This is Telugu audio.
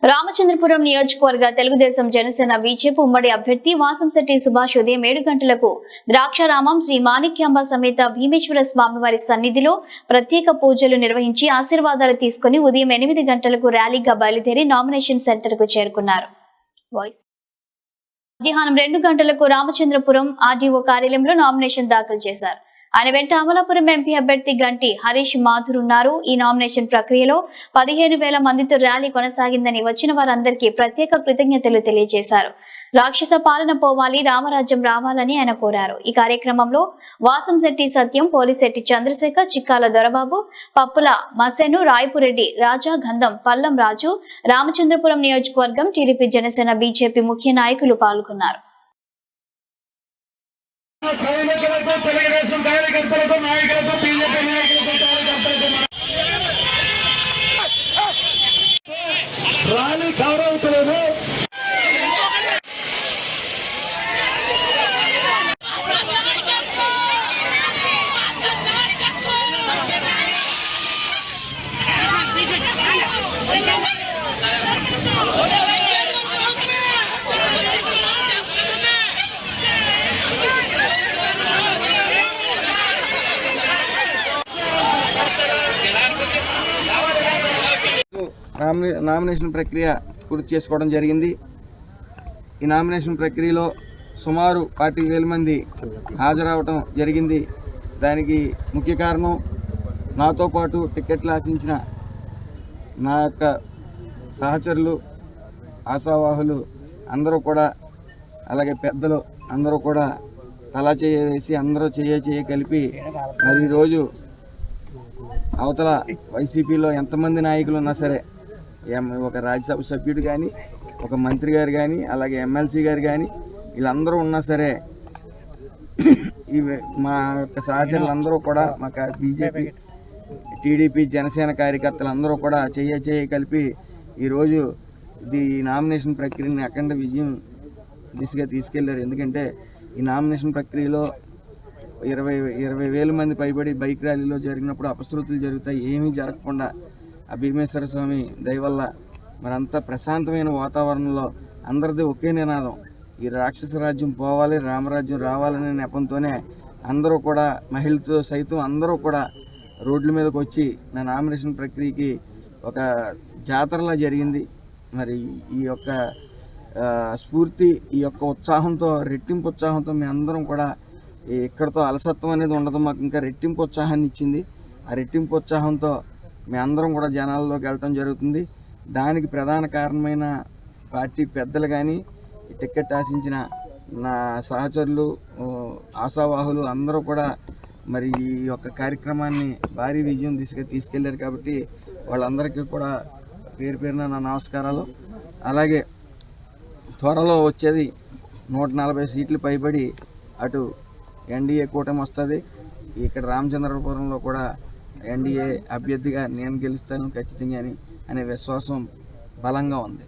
రామచంద్రపురం నియోజకవర్గ తెలుగుదేశం జనసేన బీజేపీ ఉమ్మడి అభ్యర్థి వాసంశెట్టి సుభాష్ ఉదయం 7 గంటలకు ద్రాక్షారామం శ్రీ మాణిక్యాంబ సమేత భీమేశ్వర స్వామివారి సన్నిధిలో ప్రత్యేక పూజలు నిర్వహించి ఆశీర్వాదాలు తీసుకుని ఉదయం 8 గంటలకు ర్యాలీగా బయలుదేరి నామినేషన్ సెంటర్ కు చేరుకున్నారు. మధ్యాహ్నం 2 గంటలకు రామచంద్రపురం ఆర్డీఓ కార్యాలయంలో నామినేషన్ దాఖలు చేశారు. ఆయన వెంట అమలాపురం ఎంపీ అభ్యర్థి గంటి హరీష్ మాథుర్ ఉన్నారు. ఈ నామినేషన్ ప్రక్రియలో 15,000 మందితో ర్యాలీ కొనసాగిందని వచ్చిన వారందరికీ ప్రత్యేక కృతజ్ఞతలు తెలియజేశారు. రాక్షస పాలన పోవాలి, రామరాజ్యం రావాలని ఆయన కోరారు. ఈ కార్యక్రమంలో వాసంశెట్టి సత్యం, పోలిశెట్టి చంద్రశేఖర్, చిక్కాల దొరబాబు, పప్పుల మసెను, రాయపురెడ్డి, రాజా, గంధం, పల్లం రాజు, రామచంద్రపురం నియోజకవర్గం టీడీపీ, జనసేన, బీజేపీ ముఖ్య నాయకులు పాల్గొన్నారు. సైనికులకు, తెలుగుదేశం కార్యకర్తలకు, నాయకులకు, బీజేపీ నాయకులకు, కార్యకర్తలకు ర్యాలీ గౌరవించలేదు. నామినేషన్ ప్రక్రియ పూర్తి చేసుకోవడం జరిగింది. ఈ నామినేషన్ ప్రక్రియలో సుమారు 25,000 మంది హాజరవటం జరిగింది. దానికి ముఖ్య కారణం నాతో పాటు టికెట్లు ఆశించిన నా యొక్క సహచరులు, ఆశావాహులు అందరూ కూడా, అలాగే పెద్దలు అందరూ కూడా తలా చేయ వేసి అందరూ చేయ కలిపి మరి ఈరోజు అవతల వైసీపీలో ఎంతమంది నాయకులు ఉన్నా సరే, ఒక రాజ్యసభ సభ్యుడు కానీ, ఒక మంత్రి గారు కానీ, అలాగే ఎమ్మెల్సీ గారు కానీ, వీళ్ళందరూ ఉన్నా సరే మా యొక్క సహచరులందరూ కూడా, మా బీజేపీ, టీడీపీ, జనసేన కార్యకర్తలు అందరూ కూడా చేయ కలిపి ఈరోజు ఈ నామినేషన్ ప్రక్రియని అఖండ విజయం దిశగా తీసుకెళ్లారు. ఎందుకంటే ఈ నామినేషన్ ప్రక్రియలో 20,000 మంది పైబడి బైక్ ర్యాలీలో జరిగినప్పుడు అపశృతులు జరుగుతాయి. ఏమీ జరగకుండా ఆ భీమేశ్వర స్వామి దయవల్ల మరంతా ప్రశాంతమైన వాతావరణంలో అందరిది ఒకే నినాదం, ఈ రాక్షస రాజ్యం పోవాలి, రామరాజ్యం రావాలనే నెపంతోనే అందరూ కూడా, మహిళలతో సైతం అందరూ కూడా రోడ్ల మీదకి వచ్చి నా నామినేషన్ ప్రక్రియకి ఒక జాతరలా జరిగింది. మరి ఈ యొక్క స్ఫూర్తి, ఈ యొక్క ఉత్సాహంతో, రెట్టింపు ఉత్సాహంతో మీ అందరం కూడా ఇక్కడతో అలసత్వం అనేది ఉండదు, మాకు ఇంకా రెట్టింపు ఉత్సాహాన్ని ఇచ్చింది. ఆ రెట్టింపు ఉత్సాహంతో మీ అందరం కూడా జనాల్లోకి వెళ్ళటం జరుగుతుంది. దానికి ప్రధాన కారణమైన పార్టీ పెద్దలు కానీ, టికెట్ ఆశించిన నా సహచరులు, ఆశావాహులు అందరూ కూడా మరి ఈ యొక్క కార్యక్రమాన్ని భారీ విజయం దిశగా తీసుకెళ్లారు. కాబట్టి వాళ్ళందరికీ కూడా పేరున నా నమస్కారాలు. అలాగే త్వరలో వచ్చేది 140 సీట్లు పైబడి అటు ఎన్డీఏ కూటమి వస్తుంది. ఇక్కడ రామచంద్రపురంలో కూడా ఎన్డీఏ అభ్యర్థిగా నేను గెలుస్తాను ఖచ్చితంగా అనే విశ్వాసం బలంగా ఉంది.